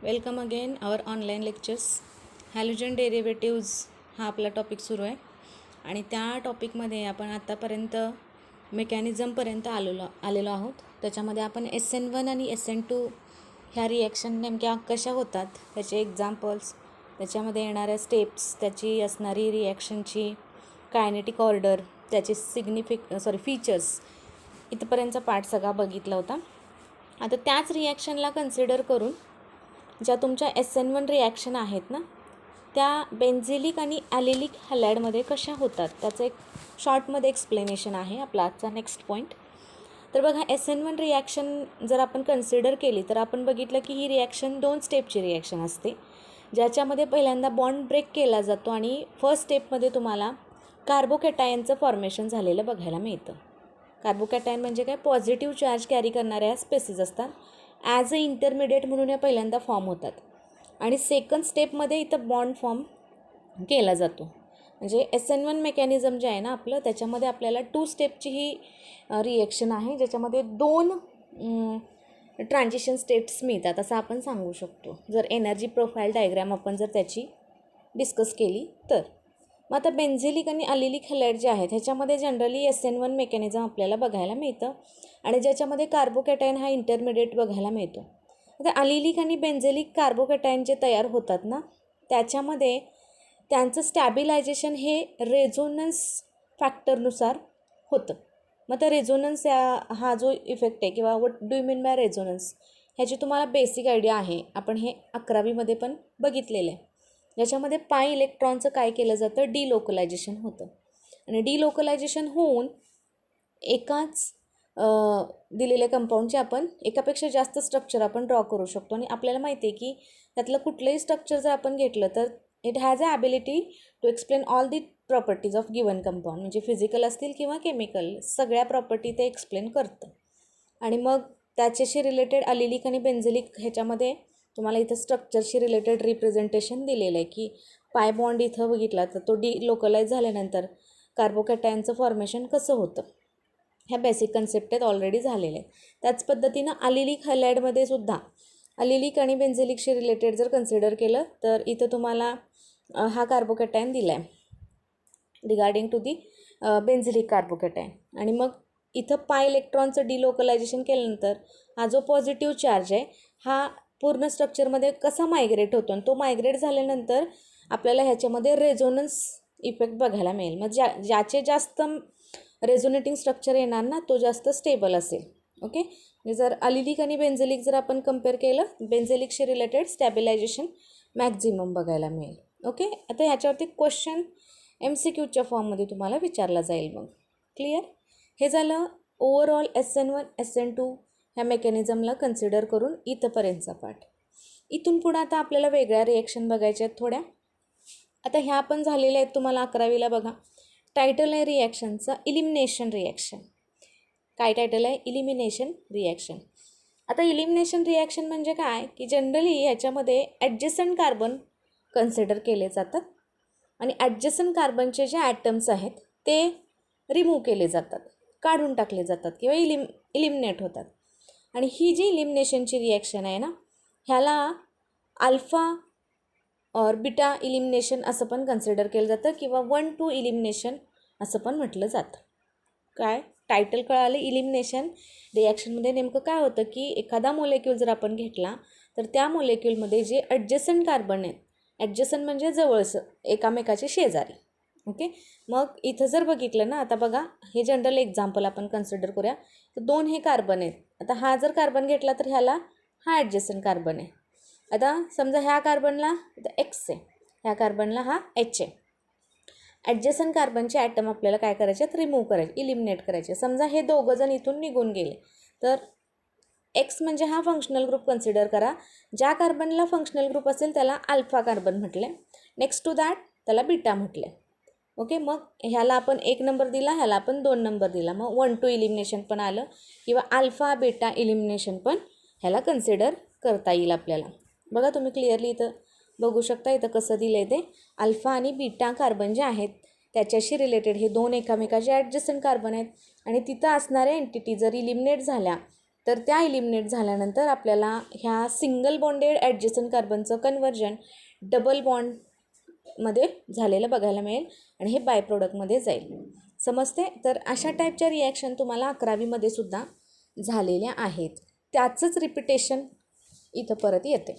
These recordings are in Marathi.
वेलकम अगेन आवर ऑनलाईन लेक्चर्स. हॅलोजन डेरिव्हेटिव्ज हा आपला टॉपिक सुरू आहे आणि त्या टॉपिकमध्ये आपण आत्तापर्यंत मेकॅनिझमपर्यंत आलेलो आहोत. त्याच्यामध्ये आपण SN1 आणि SN2 ह्या रिॲक्शन नेमक्या कशा होतात, त्याचे एक्झाम्पल्स, त्याच्यामध्ये येणाऱ्या स्टेप्स, त्याची असणारी रिॲक्शनची कायनेटिक ऑर्डर, त्याचे फीचर्स, इथपर्यंतचा पार्ट सगळा बघितला होता. आता त्याच रिॲक्शनला कन्सिडर करून ज्या तुमच्या SN1 रिॲक्शन आहेत ना, त्या बेन्झिलिक आणि ॲलिलिक हॅलाइडमध्ये कशा होतात त्याचं एक शॉर्टमध्ये एक्सप्लेनेशन आहे आपला आजचा नेक्स्ट पॉईंट. तर बघा, SN1 रिॲक्शन जर आपण कन्सिडर केली तर आपण बघितलं की ही रिॲक्शन 2 स्टेपची रिॲक्शन असते, ज्याच्यामध्ये पहिल्यांदा बॉन्ड ब्रेक केला जातो आणि फर्स्ट स्टेपमध्ये तुम्हाला कार्बोकॅटायनचं फॉर्मेशन झालेलं बघायला मिळतं. कार्बोकॅटायन म्हणजे काय? पॉझिटिव्ह चार्ज कॅरी करणाऱ्या स्पेसिस असतात. ॲज अ इंटरमिडिएट म्हणून या पहिल्यांदा फॉर्म होतात आणि सेकंड स्टेपमध्ये इथं बॉन्ड फॉर्म केला जातो. म्हणजे SN1 मेकॅनिझम जे आहे ना आपलं, त्याच्यामध्ये आपल्याला 2 स्टेपची ही रिॲक्शन आहे, ज्याच्यामध्ये 2 ट्रान्झिशन स्टेट्स मिळतात असं आपण सांगू शकतो, जर एनर्जी प्रोफाईल डायग्राम आपण जर त्याची डिस्कस केली तर. मग आता बेन्झिलिक आणि ॲलिलिक हॅलाइड जे आहेत ह्याच्यामध्ये जनरली SN1 मेकॅनिझम आपल्याला बघायला मिळतं आणि ज्याच्यामध्ये कार्बोकॅटायन हा इंटरमिडिएट बघायला मिळतो. आता ॲलिलिक आणि बेन्झिलिक कार्बोकॅटायन जे तयार होतात ना, त्याच्यामध्ये त्यांचं स्टॅबिलायझेशन हे रेझोनन्स फॅक्टरनुसार होतं. मग तर रेझोनन्स हा जो इफेक्ट आहे, किंवा what do you mean by resonance, ह्याची तुम्हाला बेसिक आयडिया आहे. आपण हे 11वीमध्ये पण बघितलेलं आहे. ज्याच्यामध्ये पाय इलेक्ट्रॉनचं काय केलं जातं? डिलोकलायझेशन होतं आणि डिलोकलायझेशन होऊन एकाच दिलेल्या कंपाऊंडचे आपण एकापेक्षा जास्त स्ट्रक्चर आपण ड्रॉ करू शकतो. आणि आपल्याला माहिती आहे की त्यातलं कुठलंही स्ट्रक्चर जर आपण घेतलं तर it has a ability to explain all the properties of given compound, म्हणजे फिजिकल असतील किंवा केमिकल, सगळ्या प्रॉपर्टी ते एक्सप्लेन करतं. आणि मग त्याच्याशी रिलेटेड ॲलिलिक आणि बेन्झिलिक ह्याच्यामध्ये तुम्हाला इथं स्ट्रक्चरशी रिलेटेड रिप्रेझेंटेशन दिलेलं आहे की पाय बॉन्ड इथं बघितला तर तो डिलोकलाइज झाल्यानंतर कार्बोकॅटायनचं फॉर्मेशन कसं होतं, ह्या बेसिक कन्सेप्ट आहेत, ऑलरेडी झालेले आहेत. त्याच पद्धतीनं ॲलिलिक हॅलाइडमध्ये सुद्धा ॲलिलिक आणि बेन्झिलिकशी रिलेटेड जर कन्सिडर केलं तर इथं तुम्हाला हा कार्बोकॅटायन दिला आहे रिगार्डिंग टू दी बेन्झिलिक कार्बोकॅटायन. आणि मग इथं पाय इलेक्ट्रॉनचं डिलोकलायझेशन केल्यानंतर हा जो पॉझिटिव्ह चार्ज आहे हा पूर्ण स्ट्रक्चरमध्ये कसा मायग्रेट होतो, आणि तो मायग्रेट झाल्यानंतर आपल्याला ह्याच्यामध्ये रेझोनन्स इफेक्ट बघायला मिळेल. मग ज्याचे जास्त रेझोनेटिंग स्ट्रक्चर येणार ना, तो जास्त स्टेबल असेल. ओके, म्हणजे जर ॲलिलिक आणि बेन्झिलिक जर आपण कम्पेअर केलं, बेन्झिलिकशी रिलेटेड स्टॅबिलायझेशन मॅक्झिमम बघायला मिळेल. ओके, आता ह्याच्यावरती क्वेश्चन MCQच्या फॉर्ममध्ये तुम्हाला विचारला जाईल. मग क्लिअर? हे झालं ओव्हरऑल SN1 SN2 ह्या मेकॅनिझमला कन्सिडर करून इथंपर्यंतचा पार्ट. इथून पुढं आता आपल्याला वेगळ्या रिॲक्शन बघायच्या आहेत थोड्या. आता ह्या पण झालेल्या आहेत तुम्हाला 11वीला. बघा, टायटल आहे रिॲक्शनचा इलिमिनेशन रिॲक्शन. काय टायटल आहे? Elimination reaction. आता इलिमिनेशन रिॲक्शन म्हणजे काय की जनरली ह्याच्यामध्ये ॲडजसंट कार्बन कन्सिडर केले जातात आणि ॲडजसंट कार्बनचे जे ॲटम्स आहेत ते रिमूव्ह केले जातात, काढून टाकले जातात किंवा इलिमिनेट होतात. आणि ही जी इलिमिनेशनची रिॲक्शन आहे ना, ह्याला अल्फा और बीटा इलिमिनेशन असं पण कन्सिडर केलं जातं, किंवा 1-2 इलिमिनेशन असं पण म्हटलं जातं. काय टायटल कळाले? इलिमिनेशन रिॲक्शनमध्ये नेमकं काय होतं की एखादा मोलेक्यूल जर आपण घेतला तर त्या मोलेक्यूलमध्ये जे ॲडजसंट कार्बन आहेत, ॲडजसंट म्हणजे जवळचं, एकामेकाचे शेजारी. ओके, मग इथं जर बघितलं ना, आता बघा हे जनरल एक्झाम्पल आपण कन्सिडर करूया. तर 2 हे कार्बन आहेत. आता हा जर कार्बन घेतला तर ह्याला हा ॲडजसंट कार्बन आहे. आता समजा ह्या कार्बनला X आहे, ह्या कार्बनला हा H आहे. ॲडजसंट कार्बनचे ॲटम आपल्याला काय करायचे आहेत? रिमूव्ह करायचे, इलिमिनेट करायचे. समजा हे दोघंजण इथून निघून गेले तर X म्हणजे हा फंक्शनल ग्रुप कन्सिडर करा. ज्या कार्बनला फंक्शनल ग्रुप असेल त्याला अल्फा कार्बन म्हटले, नेक्स्ट टू दॅट त्याला बीटा म्हटले. ओके, मग ह्याला आपण 1 नंबर दिला, ह्याला आपण 2 नंबर दिला, मग 1-2 इलिमिनेशन पण आलं, किंवा अल्फा बीटा इलिमिनेशन पण ह्याला कन्सिडर करता येईल आपल्याला. बघा तुम्ही क्लिअरली इथं बघू शकता, इथं कसं दिलं आहे ते. अल्फा आणि बीटा कार्बन जे आहेत त्याच्याशी रिलेटेड हे 2 एकामेकाचे ॲडजसंट कार्बन आहेत आणि तिथं असणाऱ्या एंटिटी जर इलिमिनेट झाल्या तर त्या इलिमिनेट झाल्यानंतर आपल्याला ह्या सिंगल बॉन्डेड ॲडजस्टंट कार्बनचं कन्व्हर्जन डबल बॉन्डमध्ये झालेलं बघायला मिळेल आणि हे बाय प्रोडक्टमध्ये जाईल. समजते? तर अशा टाईपच्या रिॲक्शन तुम्हाला 11वीमध्ये सुद्धा झालेल्या आहेत. त्याचंच रिपिटेशन इथं परत येते.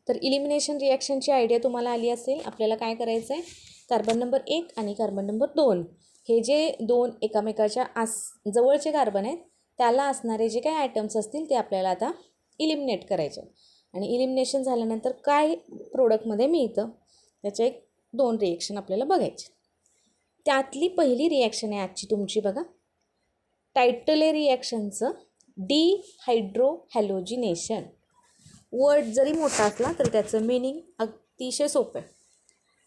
तर इलिमिनेशन रिॲक्शनची आयडिया तुम्हाला आली असेल. आपल्याला काय करायचं आहे, कार्बन नंबर 1 आणि कार्बन नंबर 2 हे जे दोन एकामेकाच्या जवळचे कार्बन आहेत त्याला असणारे जे काही आयटम्स असतील ते आपल्याला आता इलिमिनेट करायचे आणि इलिमिनेशन झाल्यानंतर काय प्रोडक्टमध्ये मिळतं त्याच्या 1-2 रिॲक्शन आपल्याला बघायचे. त्यातली पहिली रिॲक्शन आहे आजची तुमची बघा. टायटल आहे रिॲक्शनचं डिहायड्रोहॅलोजिनेशन. वर्ड जरी मोठा असला तर त्याचं मिनिंग अतिशय सोपं आहे.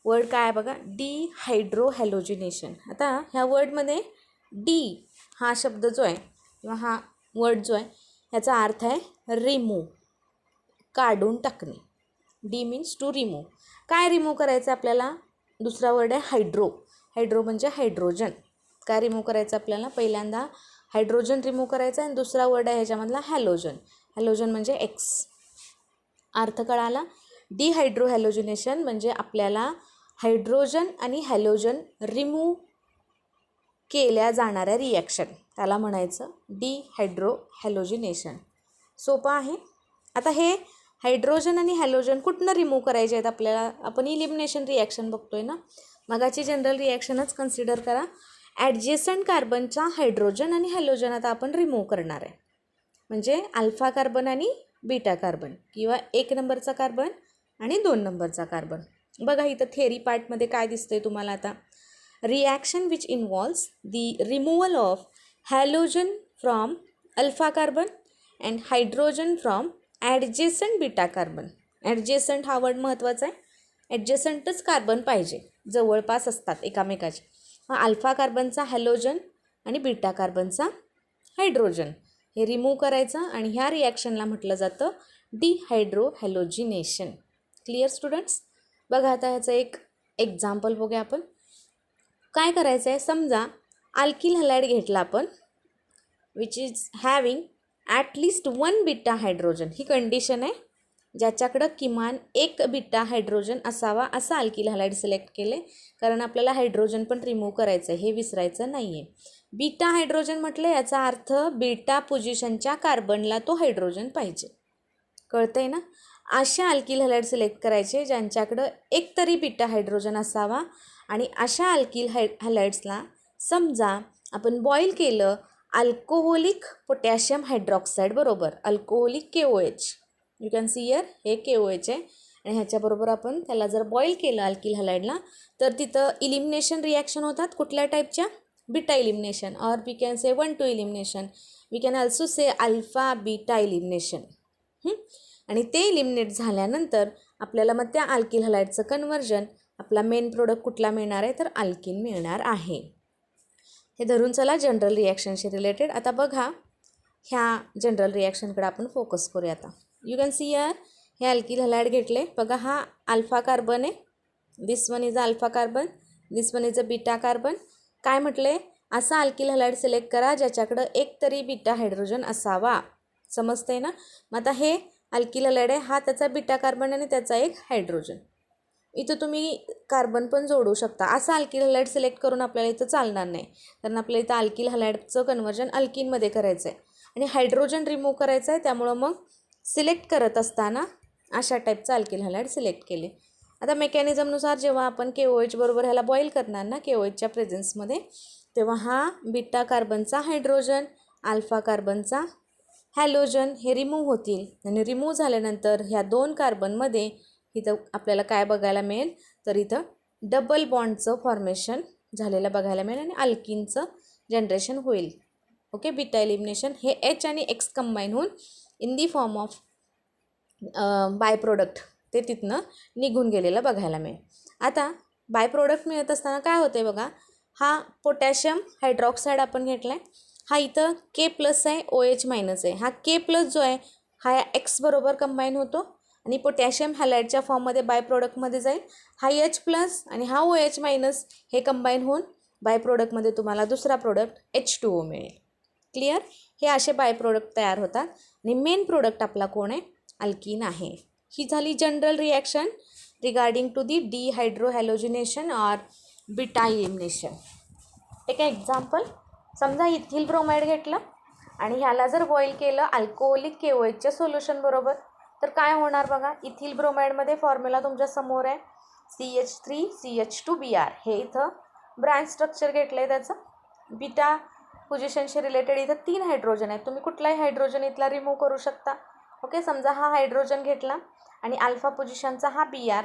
वर्ड काय आहे बघा, डिहायड्रोहॅलोजिनेशन. आता ह्या वर्डमध्ये डी हा शब्द जो आहे किंवा हा वर्ड जो आहे ह्याचा अर्थ आहे रिमूव्ह, काढून टाकणे. D means to remove. काय रिमूव्ह करायचं आपल्याला? दुसरा वर्ड आहे हायड्रो. हायड्रो म्हणजे हायड्रोजन. काय रिमूव्ह करायचं आपल्याला? पहिल्यांदा हायड्रोजन रिमूव्ह करायचं आणि दुसरा वर्ड आहे ह्याच्यामधला हॅलोजन. हॅलोजन म्हणजे एक्स. अर्थ कळाला? डिहायड्रोहॅलोजिनेशन म्हणजे आपल्याला हायड्रोजन आणि हॅलोजन रिमूव्ह केल्या जाणाऱ्या रिॲक्शन त्याला म्हणायचं डिहायड्रोहॅलोजिनेशन. सोपं आहे. आता हे हायड्रोजन आणि हॅलोजन कुठनं रिमूव्ह करायचे आहेत आपल्याला? आपण इलिमिनेशन रिॲक्शन बघतोय ना, मगाची जनरल रिॲक्शनच कन्सिडर करा. ॲडजेसंट कार्बनचा हायड्रोजन आणि हॅलोजन आता आपण रिमूव्ह करणार आहे. म्हणजे अल्फा कार्बन आणि बीटा कार्बन किंवा 1 नंबरचा कार्बन आणि 2 नंबरचा कार्बन. बघा इथं थेरी पार्टमध्ये काय दिसतंय तुम्हाला आता. Reaction which involves the removal of halogen from alpha carbon and hydrogen from adjacent beta carbon. Adjacent हा वर्ड महत्त्वाचा आहे. ॲडजेसंटच कार्बन पाहिजे, जवळपास असतात एकामेकाचे. मग अल्फा कार्बनचा हॅलोजन आणि बीटा कार्बनचा हायड्रोजन हे रिमूव्ह करायचं आणि ह्या रिॲक्शनला म्हटलं जातं डिहायड्रोहॅलोजिनेशन. Clear students? बघा आता ह्याचं एक एक्झाम्पल बघूया आपण. काय करायचं आहे, समजा अल्किल हॅलाइड घेतला आपण which is having at least 1 beta hydrogen. He condition आहे, ज्याच्याकडं किमान 1 बीटा हायड्रोजन असावा असं अल्किल हॅलाइड सिलेक्ट केले, कारण आपल्याला हायड्रोजन पण रिमूव्ह करायचं आहे, हे विसरायचं नाही आहे. बीटा हायड्रोजन म्हटलं याचा अर्थ बीटा पोझिशनच्या कार्बनला तो हायड्रोजन पाहिजे. कळतंय ना? अशा अल्किल हॅलाइड सिलेक्ट करायचे ज्यांच्याकडं एक तरी बीटा हायड्रोजन असावा आणि अशा अल्किल हॅलाइड्सला समजा आपण बॉईल केलं अल्कोहोलिक पोटॅशियम हायड्रॉक्साईड बरोबर, alcoholic KOH. You can see here हे KOH आहे आणि ह्याच्याबरोबर आपण त्याला जर बॉईल केलं अल्किल हॅलाइडला तर तिथं इलिमिनेशन रिॲक्शन होतात. कुठल्या टाईपच्या? बीटा इलिमिनेशन और we can say 1-2 elimination. We can also say alpha beta elimination. आणि ते इलिमिनेट झाल्यानंतर आपल्याला मग त्या अल्किल हॅलाइडचं कन्व्हर्जन आपला मेन प्रोडक्ट कुठला मिळणार आहे? तर अल्किन मिळणार आहे. हे धरून चला जनरल रिॲक्शनशी रिलेटेड. आता बघा ह्या जनरल रिॲक्शनकडे आपण फोकस करूया आता. यू कॅन सी हिअर हे अल्किल हॅलाइड घेतले. बघा हा अल्फा कार्बन आहे. This one is a alpha carbon, this one is a beta carbon. काय म्हटले? असा अल्किल हॅलाइड सिलेक्ट करा ज्याच्याकडं एक तरी बीटा हायड्रोजन असावा. समजतंय ना? मग आता हे अल्किल हॅलाइड आहे, हा त्याचा बीटा कार्बन आणि त्याचा एक हायड्रोजन. इथं तुम्ही कार्बन पण जोडू शकता. असा अल्किल हॅलाइड सिलेक्ट करून आपल्याला इथं चालणार नाही, कारण आपल्याला इथं अल्किल हॅलाइडचं कन्व्हर्जन अल्किनमध्ये करायचं आहे आणि हायड्रोजन रिमूव्ह करायचं आहे. त्यामुळं मग सिलेक्ट करत असताना अशा टाईपचं अल्किल हॅलाइड सिलेक्ट केले. आता मेकॅनिझमनुसार जेव्हा आपण KOH बरोबर ह्याला बॉईल करणार ना KOHच्या प्रेझेन्समध्ये, तेव्हा हा बीटा कार्बनचा हायड्रोजन, अल्फा कार्बनचा हॅलोजन हे रिमूव्ह होतील आणि रिमूव्ह झाल्यानंतर ह्या 2 कार्बनमध्ये इथं आपल्याला काय बघायला मिळेल? तर इथं डबल बॉन्डचं फॉर्मेशन झालेलं बघायला मिळेल आणि अल्किनचं जनरेशन होईल. ओके, बीटा इलिमिनेशन हे H आणि X कंबाईन होऊन in the form of by product ते तिथनं निघून गेलेलं बघायला मिळेल. आता बाय प्रोडक्ट मिळत असताना काय होते बघा, हा पोटॅशियम हायड्रॉक्साईड आपण घेतला आहे. हा इथं K+ आहे, OH- आहे. हा K+ जो आहे हा X बरोबर कंबाईन होतो आणि पोटॅशियम हॅलाइडच्या फॉर्ममध्ये बाय प्रोडक्टमध्ये जाईल. हा H+ आणि हा OH- हे कंबाईन होऊन बाय प्रोडक्टमध्ये तुम्हाला दुसरा प्रोडक्ट H2O मिळेल. क्लिअर? हे असे बाय प्रोडक्ट तयार होतात आणि मेन प्रोडक्ट आपला कोण आहे, अल्कीन आहे. ही झाली general reaction regarding to the dehydrohalogenation or beta elimination. एक एक्झाम्पल, समजा इथिल ब्रोमाइड घेतलं आणि ह्याला जर बॉईल केलं अल्कोहोलिक KOHच्या सोल्युशन बरोबर, तर काय होणार बघा. इथिल ब्रोमाइडमध्ये फॉर्म्युला तुमच्या समोर आहे, CH3CH2Br. हे इथं ब्रँच स्ट्रक्चर घेतलं आहे त्याचं. बीटा पोझिशनशी रिलेटेड इथं 3 हायड्रोजन आहेत. तुम्ही कुठलाही हायड्रोजन इथला रिमूव्ह करू शकता. ओके, समजा हा हायड्रोजन घेतला आणि अल्फा पोझिशनचा हा Br.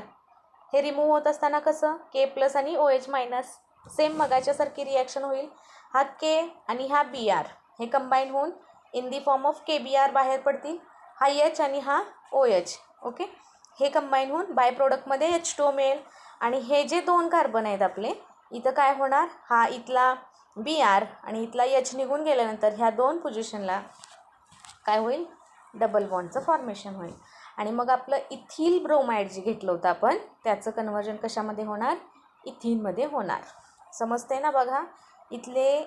हे रिमूव्ह होत असताना कसं, K+ आणि OH-, सेम मगाच्यासारखी रिॲक्शन होईल. हा K आणि हा Br हे कंबाईन होऊन in the form of KBr बाहेर पडतील. हा H आणि हा OH, ओके, हे कंबाईन होऊन बाय प्रोडक्टमध्ये H2O मिळेल. आणि हे जे 2 कार्बन आहेत आपले, इथं काय होणार, हा इथला Br आणि इथला H निघून गेल्यानंतर ह्या 2 पोझिशनला काय होईल, डबल बॉन्डचं फॉर्मेशन होईल. आणि मग आपलं इथिल ब्रोमाइड जे घेतलं होतं आपण, त्याचं कन्वर्जन कशामध्ये होणार, इथिनमध्ये होणार. समजते ना. बघा, इथले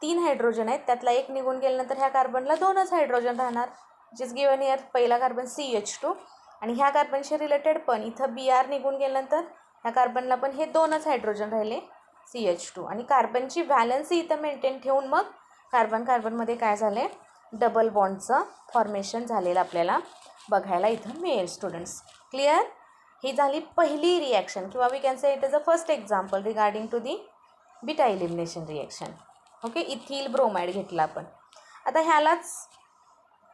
3 हायड्रोजन आहेत, त्यातला एक निघून गेल्यानंतर ह्या कार्बनला 2च हायड्रोजन राहणार, जिच गिवन इयर. पहिला कार्बन CH2 आणि ह्या कार्बनशी रिलेटेड पण इथं Br निघून गेल्यानंतर ह्या कार्बनला पण हे 2च हायड्रोजन राहिले, CH2. आणि कार्बनची व्हॅलन्सी इथं मेंटेन ठेवून मग कार्बनमध्ये काय झाले, डबल बॉन्डचं फॉर्मेशन झालेलं आपल्याला बघायला इथं मिळेल. Students, clear. ही झाली पहिली रिॲक्शन किंवा we can say it is a first example regarding to the beta elimination reaction. Okay, ethyl bromide घेतला आपण. आता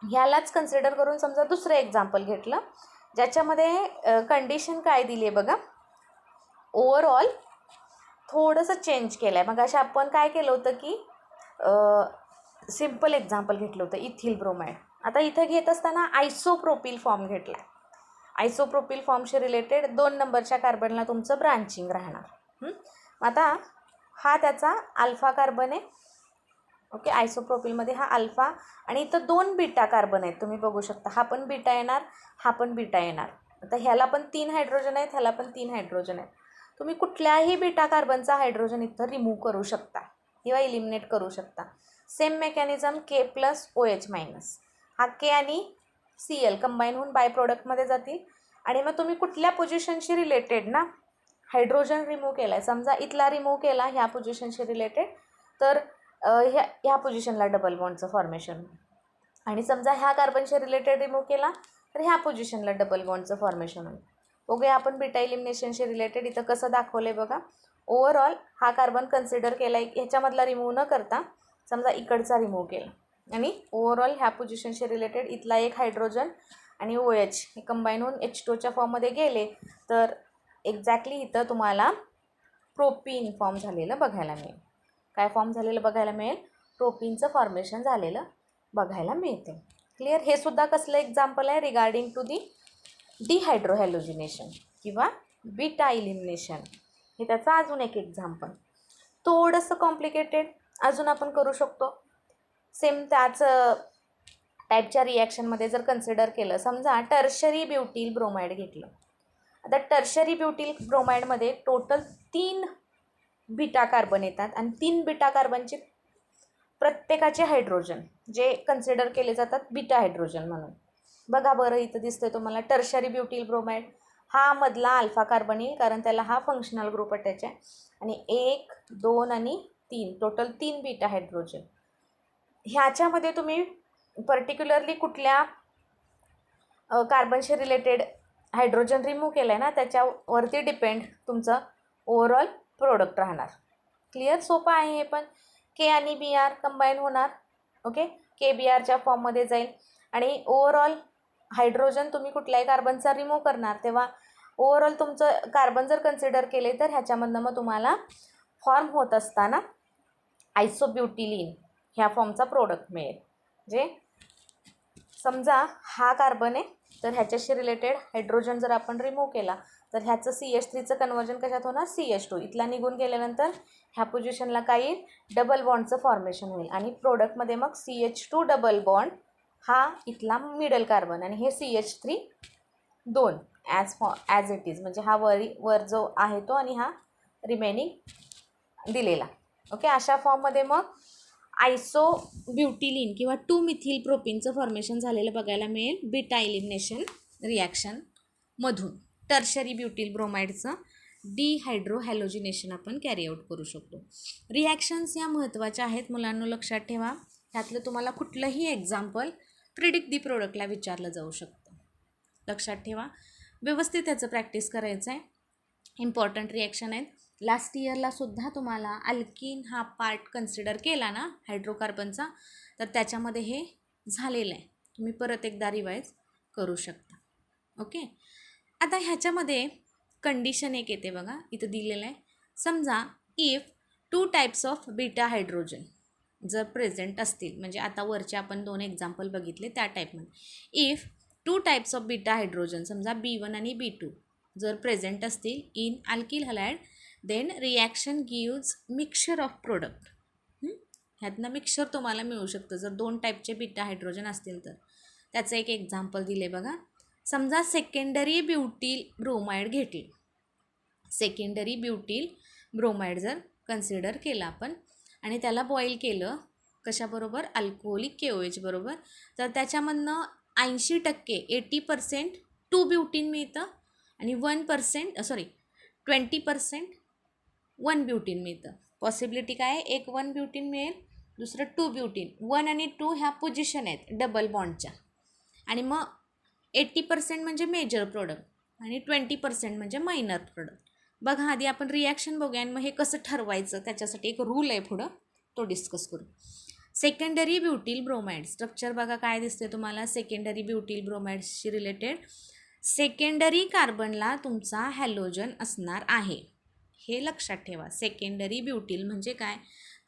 ह्यालाच कन्सिडर करून समजा दुसरं एक्झाम्पल घेतलं, ज्याच्यामध्ये कंडिशन काय दिली आहे बघा, ओव्हरऑल थोडंसं चेंज केलं आहे. मग अशा आपण काय केलं होतं की सिम्पल एक्झाम्पल घेतलं होतं इथिल ब्रोमाइड. आता इथं घेत असताना आयसोप्रोपिल फॉर्म घेतला आहे. आयसोप्रोपिल फॉर्मशी रिलेटेड 2 नंबरच्या कार्बनला तुमचं ब्रांचिंग राहणार. आता हा त्याचा अल्फा कार्बन आहे. ओके, आयसोप्रोपिलमध्ये हा अल्फा आणि इथं 2 बीटा कार्बन आहेत, तुम्ही बघू शकता. हा पण बीटा येणार, हा पण बीटा येणार. आता ह्याला पण 3 हायड्रोजन आहेत, ह्याला पण 3 हायड्रोजन आहेत. तुम्ही कुठल्याही बीटा कार्बनचा हायड्रोजन इथं रिमूव्ह करू शकता किंवा इलिमिनेट करू शकता. Same mechanism K+ OH-. हा K आणि Cl कंबाईन होऊन बाय प्रोडक्टमध्ये जातील. आणि मग तुम्ही कुठल्या पोझिशनशी रिलेटेड ना हायड्रोजन रिमूव्ह केला आहे, समजा इथला रिमूव्ह केला ह्या पोझिशनशी रिलेटेड, तर ह्या पोझिशनला डबल बॉन्डचं फॉर्मेशन. आणि समजा ह्या कार्बनशी रिलेटेड रिमूव्ह केला तर ह्या पोझिशनला डबल बॉन्डचं फॉर्मेशन होईल. बघूया आपण बीटा एलिमिनेशनशी रिलेटेड इथं कसं दाखवलं आहे बघा. ओव्हरऑल हा कार्बन कन्सिडर केला आहे, ह्याच्यामधला रिमूव्ह न करता समजा इकडचा रिमूव्ह केला आणि ओव्हरऑल ह्या पोझिशनशी रिलेटेड इथला एक हायड्रोजन आणि OH हे कंबाईन होऊन H2च्या फॉर्ममध्ये गेले, तर एक्झॅक्टली इथं तुम्हाला प्रोपीन फॉर्म झालेलं बघायला मिळेल. काय फॉर्म झालेलं बघायला मिळेल, प्रोपीनचं फॉर्मेशन झालेलं बघायला मिळते. क्लिअर. हे सुद्धा कसलं एक्झाम्पल आहे, रिगार्डिंग टू दी डिहायड्रोहॅलोजिनेशन किंवा बीटा एलिमिनेशन. हे त्याचं अजून एक एक्झाम्पल. थोडंसं कॉम्प्लिकेटेड अजून आपण करू शकतो. सेम त्याच टाईपच्या रिॲक्शनमध्ये जर कन्सिडर केलं, समजा टर्शरी ब्युटिल ब्रोमाइड घेतलं. आता टर्शरी ब्युटिल ब्रोमाइडमध्ये टोटल 3 बीटा कार्बन येतात आणि 3 बीटा कार्बनचे प्रत्येकाचे हायड्रोजन जे कन्सिडर केले जातात बीटा हायड्रोजन म्हणून. बघा बरं, इथं दिसतंय तुम्हाला टर्शरी ब्युटिल ब्रोमाइड. हा मधला अल्फा कार्बन येईल कारण त्याला हा फंक्शनल ग्रुप अटॅच आहे. आणि 1, 2 आणि 3 टोटल 3 बीटा हायड्रोजन. ह्याच्यामध्ये तुम्ही पर्टिक्युलरली कुठल्या कार्बनशी रिलेटेड हायड्रोजन रिमूव्ह केलं आहे ना, त्याच्यावरती डिपेंड तुमचं ओव्हरऑल प्रोडक्ट राहणार. क्लिअर. सोपं आहे हे पण. K आणि Br कंबाईन होणार. ओके, KBrच्या फॉर्ममध्ये जाईल आणि ओव्हरऑल हायड्रोजन तुम्ही कुठल्याही कार्बनचा रिमूव्ह करणार, तेव्हा ओव्हरऑल तुमचं कार्बन जर कन्सिडर केले तर ह्याच्यामधनं मग तुम्हाला फॉर्म होत असताना आयसोब्युटिलीन ह्या फॉर्मचा प्रोडक्ट मिळेल. जे समजा हा कार्बन आहे, तर ह्याच्याशी रिलेटेड हायड्रोजन जर आपण रिमूव्ह केला तर ह्याचं CH3चं कन्वर्जन कशात होणार, CH2. इथला निघून गेल्यानंतर ह्या पोझिशनला काही डबल बॉन्डचं फॉर्मेशन होईल आणि प्रोडक्टमध्ये मग CH2 डबल बॉन्ड हा इथला मिडल कार्बन आणि हे CH3 2 ॲज इट इज, म्हणजे हा वर जो आहे तो आणि हा रिमेनिंग दिलेला. ओके, अशा फॉर्ममध्ये मग आयसोब्युटिलीन किंवा 2 मिथिल प्रोपीनचं फॉर्मेशन झालेलं बघायला मिळेल बीटा एलिमिनेशन रिॲक्शनमधून. टर्शरी ब्युटिल ब्रोमाइडचं डिहायड्रोहॅलोजिनेशन आपण कॅरी आऊट करू शकतो. रिॲक्शन्स या महत्त्वाच्या आहेत मुलांनो, लक्षात ठेवा. त्यातलं तुम्हाला कुठलंही एक्झाम्पल प्रिडिक्ट दी प्रोडक्टला विचारलं जाऊ शकतं. लक्षात ठेवा, व्यवस्थित त्याचं प्रॅक्टिस करायचं आहे. इम्पॉर्टंट रिॲक्शन आहेत. लास्ट इयरला सुद्धा तुम्हाला अल्किन हा पार्ट कन्सिडर केला ना हायड्रोकार्बनचा, तर त्याच्यामध्ये हे झालेलं आहे. तुम्ही परत एकदा रिवाईज करू शकता. ओके. आता ह्याच्यामध्ये कंडिशन एक येते बघा, इथं दिलेलं आहे. समजा if 2 types of beta hydrogen जर प्रेझेंट असतील, म्हणजे आता वरचे आपण 2 एक्झाम्पल बघितले त्या टाईपमध्ये. If 2 types of beta hydrogen, समजा B1 आणि B2 जर प्रेझेंट असतील in alkyl halide, then reaction gives mixture of product. ह्यातनं मिक्सचर तुम्हाला मिळू शकतं जर 2 टाईपचे बीटा हायड्रोजन असतील तर. त्याचं एक एक्झाम्पल दिले बघा. समजा सेकंडरी ब्युटिल ब्रोमाइड घेतली. सेकंडरी ब्युटिल ब्रोमाइड जर कन्सिडर केला आपण आणि त्याला बॉईल केलं कशाबरोबर, अल्कोहोलिक KOH बरोबर, तर त्याच्यामधनं 80% 80% 2 ब्युटीन मिळतं आणि 20% 1 ब्युटीन मिळतं. पॉसिबिलिटी काय आहे, एक 1 ब्युटीन मिळेल, दुसरं 2 ब्युटीन. 1 आणि 2 ह्या पोझिशन आहेत डबल बॉन्डच्या. आणि मग 80% म्हणजे मेजर प्रोडक्ट आणि 20% म्हणजे मायनर प्रोडक्ट. बघा आधी आपण रिॲक्शन बघूया आणि मग हे कसं ठरवायचं त्याच्यासाठी एक रूल आहे पुढं, तो डिस्कस करू. सेकंडरी ब्युटिल ब्रोमाइड स्ट्रक्चर बघा काय दिसते तुम्हाला. सेकंडरी ब्युटिल ब्रोमाइड्सशी रिलेटेड सेकंडरी कार्बनला तुमचा हॅलोजन असणार आहे, हे लक्षात ठेवा. सेकंडरी ब्युटिल म्हणजे काय,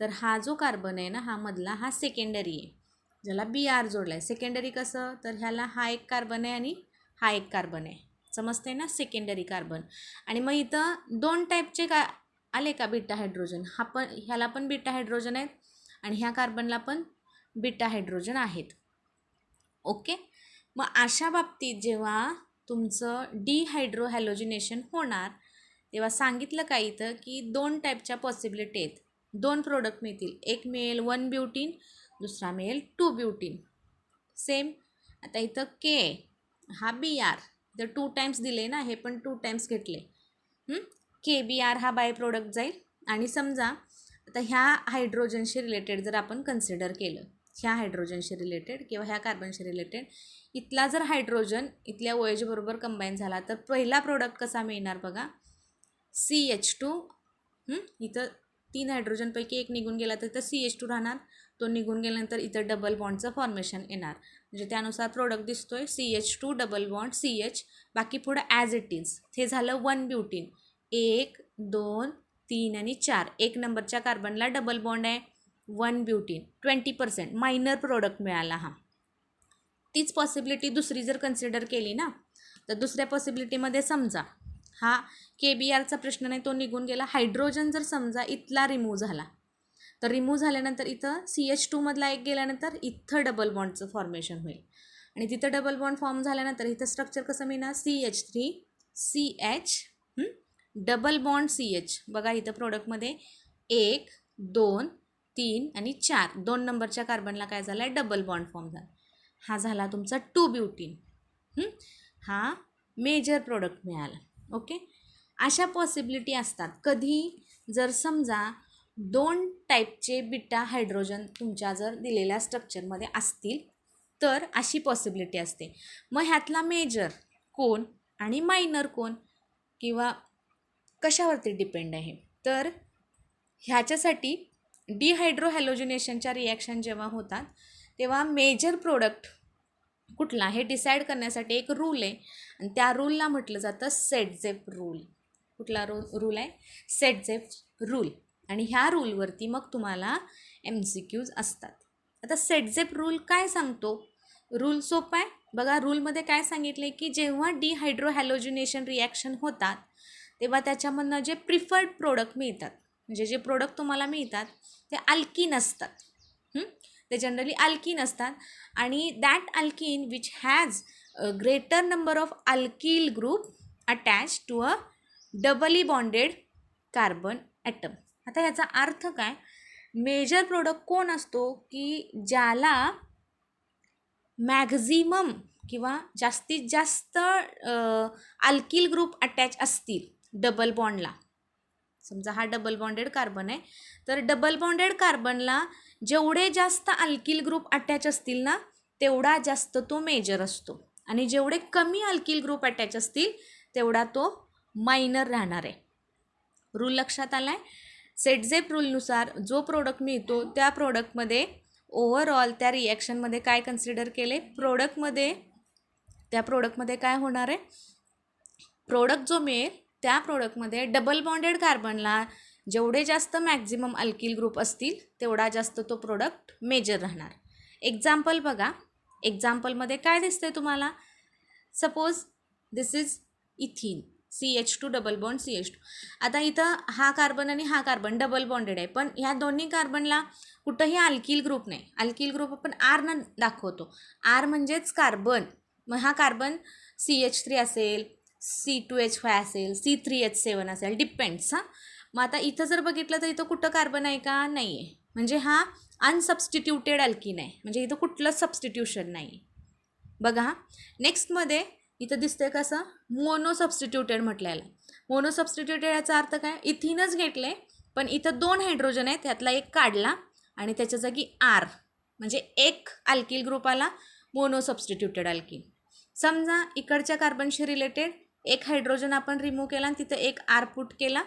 तर हा जो कार्बन आहे ना, हा मधला हा सेकंडरी आहे, ज्याला BR जोडला आहे. सेकंडरी कसं, तर ह्याला हा एक कार्बन आहे आणि हा एक कार्बन आहे, समजते ना, सेकंडरी कार्बन. आणि मग इथं 2 टाईपचे का आले का बीटा हायड्रोजन, हा पण ह्याला पण बीटा हायड्रोजन आहेत आणि ह्या कार्बनला पण बीटा हायड्रोजन आहेत. ओके. मग अशा बाबतीत जेव्हा तुमचं डिहायड्रोहॅलोजिनेशन होणार तेव्हा सांगितलं काय इथं की 2 टाईपच्या पॉसिबिलिटी आहेत. 2 प्रोडक्ट मिळतील, एक मिळेल 1 ब्युटीन, दुसरा मिळेल 2 ब्युटीन. सेम आता इथं K हा BR, तर 2 टाईम्स दिले ना, हे पण 2 टाईम्स घेतले. KBR हा बाय प्रोडक्ट जाईल. आणि समजा आता ह्या हायड्रोजनशी रिलेटेड जर आपण कन्सिडर केलं, ह्या हायड्रोजनशी रिलेटेड किंवा ह्या कार्बनशी रिलेटेड, इथला जर हायड्रोजन इथल्या OH बरोबर कंबाईन झाला तर पहिला प्रोडक्ट कसा मिळणार बघा, CH2. इथं 3 हायड्रोजनपैकी एक निघून गेला तर इथं CH2 राहणार. तो निघून गेल्यानंतर इथं डबल बॉन्डचं फॉर्मेशन येणार. म्हणजे त्यानुसार प्रोडक्ट दिसतोय CH2 डबल बॉन्ड CH, बाकी पुढं ॲज इट इज. हे झालं 1 ब्युटीन. 1 2 3 आणि 4, 1 नंबरच्या कार्बनला डबल बॉन्ड आहे, 1 ब्युटीन. 20% मायनर प्रोडक्ट मिळाला हा. तीच पॉसिबिलिटी दुसरी जर कन्सिडर केली ना, तर दुसऱ्या पॉसिबिलिटीमध्ये समजा हा KBRचा प्रश्न नाही, तो निघून गेला. हायड्रोजन जर समजा इथला रिमूव्ह झाला, तर रिमूव्ह झाल्यानंतर इथं CH2 मधला एक गेल्यानंतर इथं डबल बॉन्डचं फॉर्मेशन होईल आणि तिथं डबल बॉन्ड फॉर्म झाल्यानंतर इथं स्ट्रक्चर कसं मिळणार, CH3 CH double bond CH. बघा इथं प्रोडक्टमध्ये 1 2 3 आणि 4, 2 नंबरच्या कार्बनला काय झालं आहे, डबल बॉन्ड फॉर्म झाला. हा झाला तुमचा 2 ब्युटीन. हा मेजर प्रोडक्ट मिळाला. ओके. अशा पॉसिबिलिटी असतात कधी, जर समजा 2 टाईपचे बीटा हायड्रोजन तुमच्या जर दिलेल्या स्ट्रक्चरमध्ये असतील तर अशी पॉसिबिलिटी असते. मग ह्यातला मेजर कोण आणि मायनर कोण किंवा कशावरती डिपेंड आहे, तर ह्याच्यासाठी डिहायड्रोहॅलोजिनेशनच्या रिॲक्शन जेव्हा होतात तेव्हा मेजर प्रोडक्ट कुठला हे डिसाईड करण्यासाठी एक रूल आहे आणि त्या रूलला म्हटलं जातं सेटझेप रूल. कुठला रूल आहे, सेटझेप रूल. आणि ह्या रूलवरती मग तुम्हाला MCQs असतात. आता सेटझेप रूल काय सांगतो, रूल सोपा आहे बघा. रूलमध्ये काय सांगितले की जेव्हा डिहायड्रोहॅलोजिनेशन रिॲक्शन होतात तेव्हा त्याच्यामधनं जे प्रिफर्ड प्रोडक्ट मिळतात, म्हणजे जे प्रोडक्ट तुम्हाला मिळतात ते अल्कीन असतात. ते जनरली अल्कीन असतात आणि that alkene which has greater number of alkyl group attach to doubly bonded carbon atom. आता याचा अर्थ काय, मेजर प्रोडक्ट कोण असतो की ज्याला मॅक्झिमम किंवा जास्तीत जास्त अल्किल ग्रुप अटॅच असतील डबल बॉन्डला. समजा हा डबल बॉन्डेड कार्बन आहे, तर डबल बॉन्डेड कार्बनला जेवढे जास्त अल्किल ग्रुप अटॅच असतील ना तेवढा जास्त तो मेजर असतो, आणि जेवढे कमी अल्किल ग्रुप अटॅच असतील तेवढा तो मायनर राहणार आहे. रूल लक्षात आला आहे. सेटझेप रूलनुसार जो प्रोडक्ट मिळतो त्या प्रोडक्टमध्ये ओव्हरऑल त्या रिॲक्शनमध्ये काय कन्सिडर केले, त्या प्रोडक्टमध्ये काय होणार आहे, प्रोडक्ट जो मिळेल त्या प्रोडक्टमध्ये डबल बॉन्डेड कार्बनला जेवढे जास्त मॅक्झिमम अल्किल ग्रुप असतील तेवढा जास्त तो प्रोडक्ट मेजर राहणार. एक्झाम्पल बघा, एक्झाम्पलमध्ये काय दिसतंय तुम्हाला, suppose this is इथिन CH2 double bond CH2. आता इथं हा कार्बन आणि हा कार्बन डबल बॉन्डेड आहे, पण ह्या दोन्ही कार्बनला कुठंही अल्किल ग्रुप नाही. अल्किल ग्रुप आपण R दाखवतो. R म्हणजेच कार्बन. मग हा कार्बन CH3 असेल, C2H5 असेल, C3H7 असेल, डिपेंड्स. मग आता इथं जर बघितलं तर इथं कुठं कार्बन आहे का, नाही आहे. म्हणजे हा अनसबस्टिट्यूटेड अल्किन आहे, म्हणजे इथं कुठलंच सबस्टिट्यूशन नाही. बघा नेक्स्टमध्ये इथं दिसतंय कसं, मोनो सबस्टिट्यूटेड म्हटलेलं. मोनो सबस्टिट्यूटेड याचा अर्थ काय, इथिनच घेतले पण इथं 2 हायड्रोजन आहेत, त्यातला एक काढला आणि त्याच्या जागी R, म्हणजे एक अल्किल ग्रुप आला, मोनो सबस्टिट्यूटेड अल्किन. समजा इकडच्या कार्बनशी रिलेटेड एक हायड्रोजन आपण रिमूव्ह केला आणि तिथं एक R पुट केला,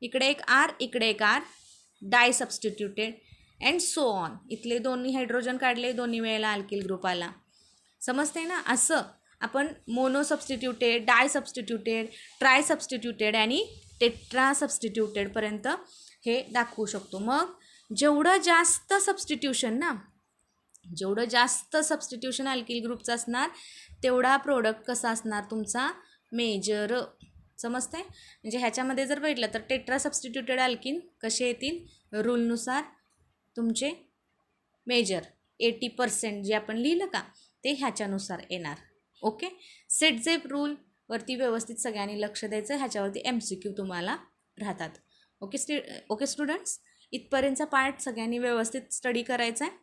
इकडे एक R, इकडे एक R, disubstituted and so on. इथले दोन्ही हायड्रोजन काढले, दोन्ही वेळेला अल्किल ग्रुप आला. समजते ना. असं आपण मोनो सबस्टिट्यूटेड, डाय सबस्टिट्यूटेड, ट्राय सबस्टिट्यूटेड आणि टेट्रा सबस्टिट्यूटेडपर्यंत हे दाखवू शकतो. मग जेवढं जास्त सबस्टिट्यूशन अल्किल ग्रुपचं असणार तेवढा प्रोडक्ट कसा असणार तुमचा, मेजर. समजते. म्हणजे ह्याच्यामध्ये जर बघितलं तर टेट्रा सबस्टिट्यूटेड अल्किन कसे येतील, रूलनुसार तुमचे मेजर 80% जे आपण लिहिलं का ते ह्याच्यानुसार येणार. ओके. सेटझेप रूलवरती व्यवस्थित सगळ्यांनी लक्ष द्यायचं, ह्याच्यावरती MCQ तुम्हाला राहतात. ओके स्टुडंट्स, इथपर्यंतचा पार्ट सगळ्यांनी व्यवस्थित स्टडी करायचा आहे.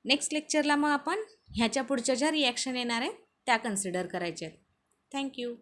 नेक्स्ट लेक्चरला मग आपण ह्याच्या पुढच्या ज्या रिॲक्शन येणार आहेत त्या कन्सिडर करायच्या आहेत. थँक्यू.